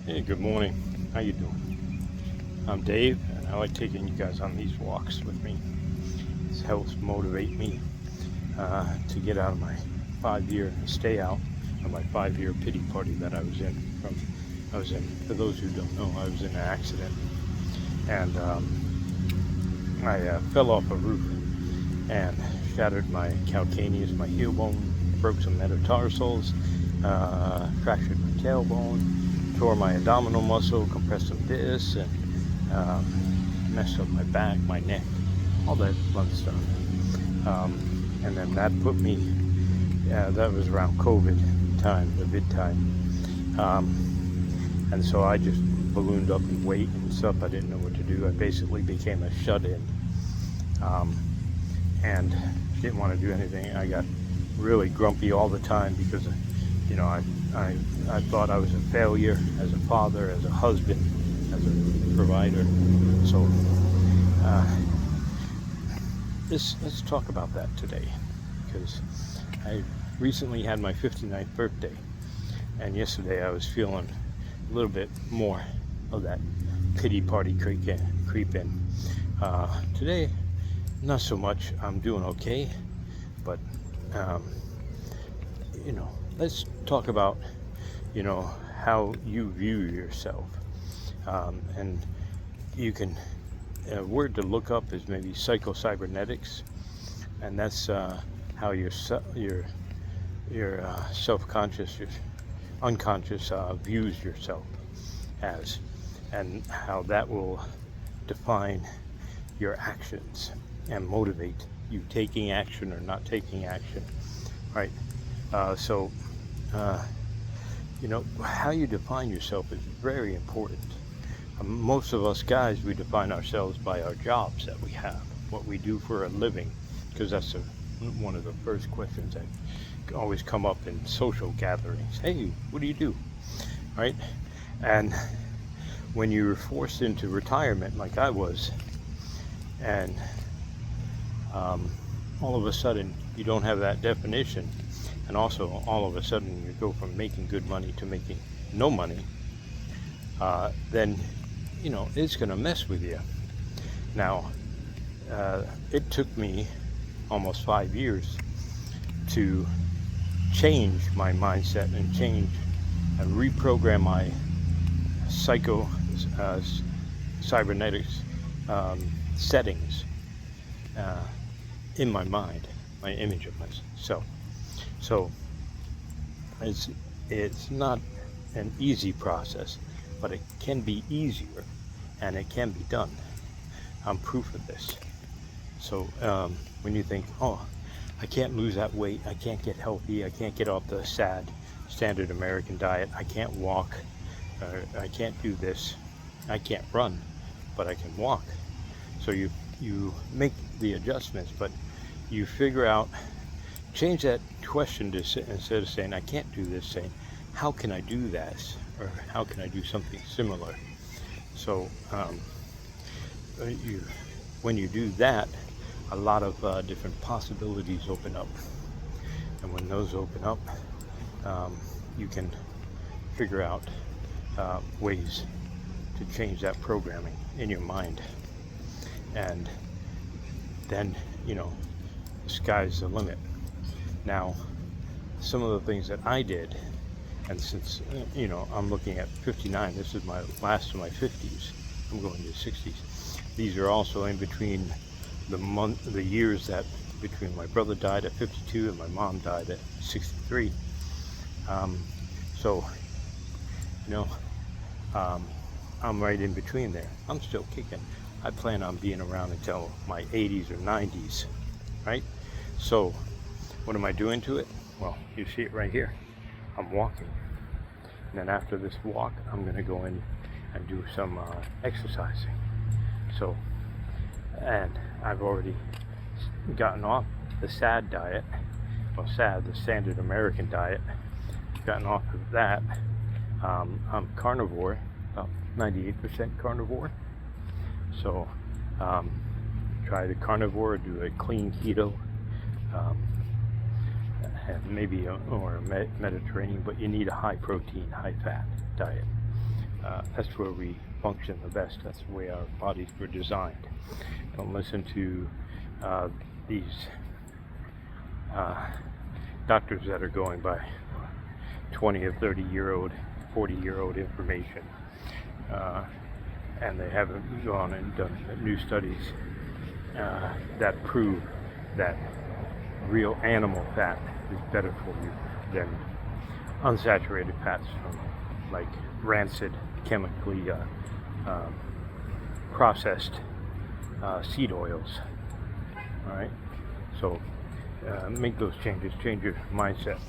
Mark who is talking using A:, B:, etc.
A: Hey, good morning. How you doing? I'm Dave, and I like taking you guys on these walks with me. This helps motivate me to get out of my 5-year, stay out of my 5-year pity party that I was in. For those who don't know, I was in an accident, and I fell off a roof and shattered my calcaneus, my heel bone, broke some metatarsals, fractured my tailbone, tore my abdominal muscle, compressed some discs, and messed up my back, my neck, all that fun stuff. And then that put me, that was around COVID time, the vid time. And so I just ballooned up in weight and stuff. I didn't know what to do. I basically became a shut-in. And didn't want to do anything. I got really grumpy all the time because, I thought I was a failure as a father, as a husband, as a provider. So let's talk about that today, because I recently had my 59th birthday, and yesterday I was feeling a little bit more of that pity party creep in. Today, not so much. I'm doing okay, but let's talk about how you view yourself, and you can. A word to look up is maybe psycho-cybernetics, and that's how your self-conscious, your unconscious views yourself as, and how that will define your actions and motivate you taking action or not taking action, right? So how you define yourself is very important. Most of us guys, we define ourselves by our jobs that we have, what we do for a living, because that's one of the first questions that always come up in social gatherings. Hey, what do you do? Right? And when you're forced into retirement like I was, and all of a sudden you don't have that definition, and also all of a sudden you go from making good money to making no money, then it's going to mess with you. Now, it took me almost 5 years to change my mindset and change and reprogram my cybernetics settings in my mind, my image of myself. So it's not an easy process, but it can be easier, and it can be done. I'm proof of this. So when you think, oh, I can't lose that weight, I can't get healthy, I can't get off the standard American diet, I can't walk, I can't do this, I can't run, but I can walk. So you make the adjustments, but you figure out, change that question to, instead of saying I can't do this, saying how can I do this, or how can I do something similar. So when you do that, a lot of different possibilities open up, and when those open up, you can figure out ways to change that programming in your mind, and then the sky's the limit. Now, some of the things that I did, and since I'm looking at 59, this is my last of my 50s, I'm going to 60s. These are also in between the years that between my brother died at 52 and my mom died at 63. So I'm right in between there. I'm still kicking. I plan on being around until my 80s or 90s, right? So what am I doing to it? Well, you see it right here. I'm walking. And then after this walk, I'm going to go in and do some exercising. So, and I've already gotten off the SAD diet. Well, SAD, the standard American diet. Gotten off of that. I'm carnivore, about 98% carnivore. So, try the carnivore, do a clean keto. And maybe or Mediterranean, but you need a high protein, high fat diet. That's where we function the best. That's the way our bodies were designed. Don't listen to these doctors that are going by 20 or 30-year-old, 40-year-old information, and they haven't gone and done new studies that prove that real animal fat is better for you than unsaturated fats from like rancid, chemically processed seed oils. All right, so make those changes, change your mindset.